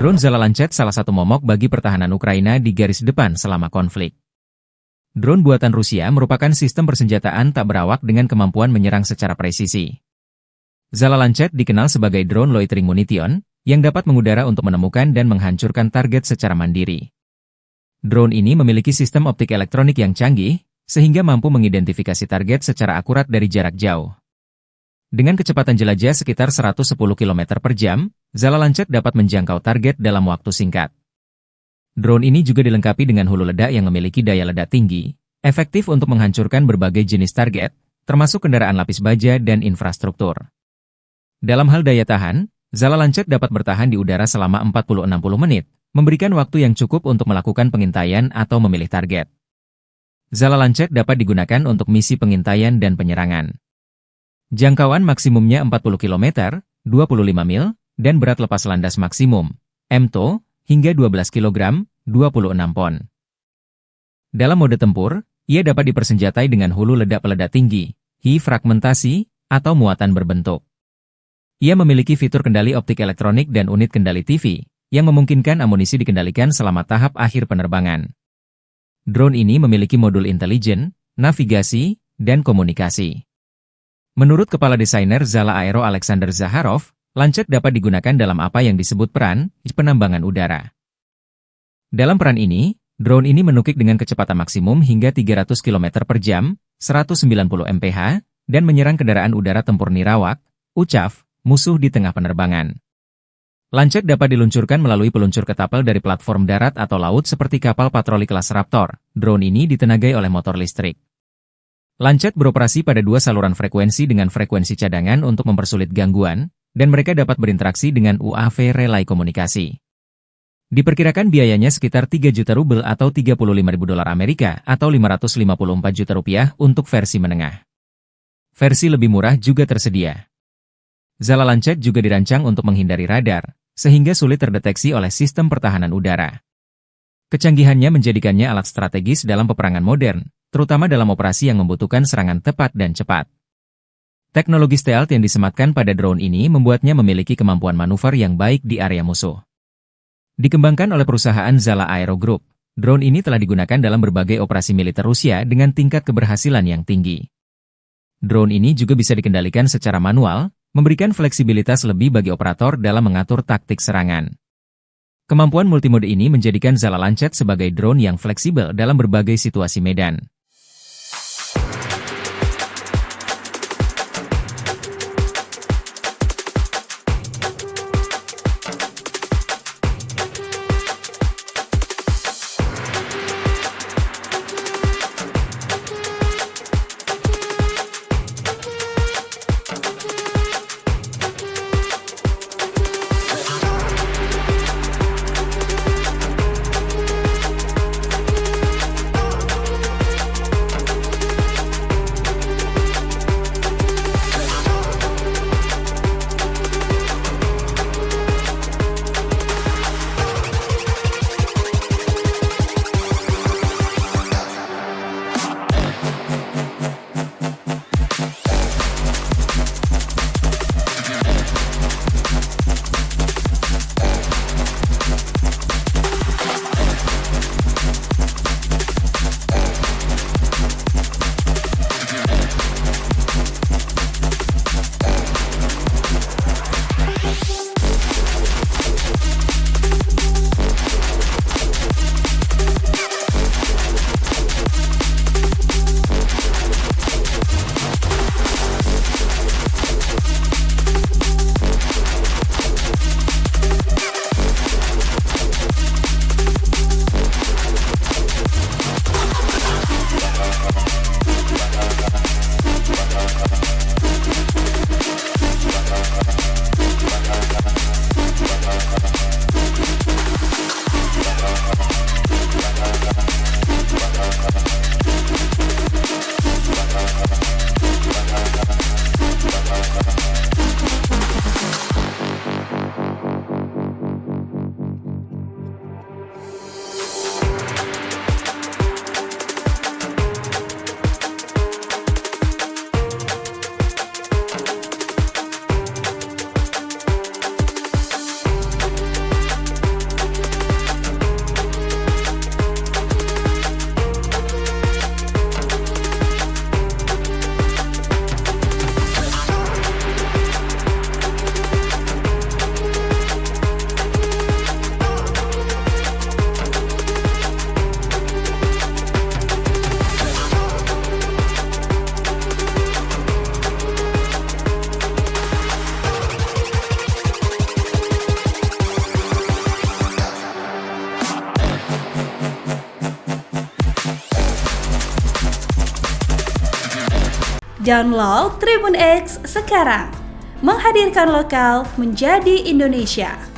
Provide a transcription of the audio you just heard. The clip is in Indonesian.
Drone Zala Lancet salah satu momok bagi pertahanan Ukraina di garis depan selama konflik. Drone buatan Rusia merupakan sistem persenjataan tak berawak dengan kemampuan menyerang secara presisi. Zala Lancet dikenal sebagai drone loitering munition, yang dapat mengudara untuk menemukan dan menghancurkan target secara mandiri. Drone ini memiliki sistem optik elektronik yang canggih, sehingga mampu mengidentifikasi target secara akurat dari jarak jauh. Dengan kecepatan jelajah sekitar 110 km per jam, Zala Lancet dapat menjangkau target dalam waktu singkat. Drone ini juga dilengkapi dengan hulu ledak yang memiliki daya ledak tinggi, efektif untuk menghancurkan berbagai jenis target, termasuk kendaraan lapis baja dan infrastruktur. Dalam hal daya tahan, Zala Lancet dapat bertahan di udara selama 40-60 menit, memberikan waktu yang cukup untuk melakukan pengintaian atau memilih target. Zala Lancet dapat digunakan untuk misi pengintaian dan penyerangan. Jangkauan maksimumnya 40 km, 25 mil, dan berat lepas landas maksimum, MTO, hingga 12 kg, 26 pon. Dalam mode tempur, ia dapat dipersenjatai dengan hulu ledak peledak tinggi, HI fragmentasi, atau muatan berbentuk. Ia memiliki fitur kendali optik elektronik dan unit kendali TV, yang memungkinkan amunisi dikendalikan selama tahap akhir penerbangan. Drone ini memiliki modul intelijen, navigasi, dan komunikasi. Menurut Kepala Desainer Zala Aero Alexander Zaharov, Lancet dapat digunakan dalam apa yang disebut peran penambangan udara. Dalam peran ini, drone ini menukik dengan kecepatan maksimum hingga 300 km per jam, 190 mph, dan menyerang kendaraan udara tempur nirawak, UCAV, musuh di tengah penerbangan. Lancet dapat diluncurkan melalui peluncur ketapel dari platform darat atau laut seperti kapal patroli kelas Raptor. Drone ini ditenagai oleh motor listrik. Lancet beroperasi pada dua saluran frekuensi dengan frekuensi cadangan untuk mempersulit gangguan, dan mereka dapat berinteraksi dengan UAV relay komunikasi. Diperkirakan biayanya sekitar 3 juta rubel atau 35.000 dolar Amerika atau 554 juta rupiah untuk versi menengah. Versi lebih murah juga tersedia. Zala Lancet juga dirancang untuk menghindari radar, sehingga sulit terdeteksi oleh sistem pertahanan udara. Kecanggihannya menjadikannya alat strategis dalam peperangan modern, terutama dalam operasi yang membutuhkan serangan tepat dan cepat. Teknologi stealth yang disematkan pada drone ini membuatnya memiliki kemampuan manuver yang baik di area musuh. Dikembangkan oleh perusahaan Zala Aero Group, drone ini telah digunakan dalam berbagai operasi militer Rusia dengan tingkat keberhasilan yang tinggi. Drone ini juga bisa dikendalikan secara manual, memberikan fleksibilitas lebih bagi operator dalam mengatur taktik serangan. Kemampuan multimode ini menjadikan Zala Lancet sebagai drone yang fleksibel dalam berbagai situasi medan. Download Tribun X sekarang. Menghadirkan lokal menjadi Indonesia.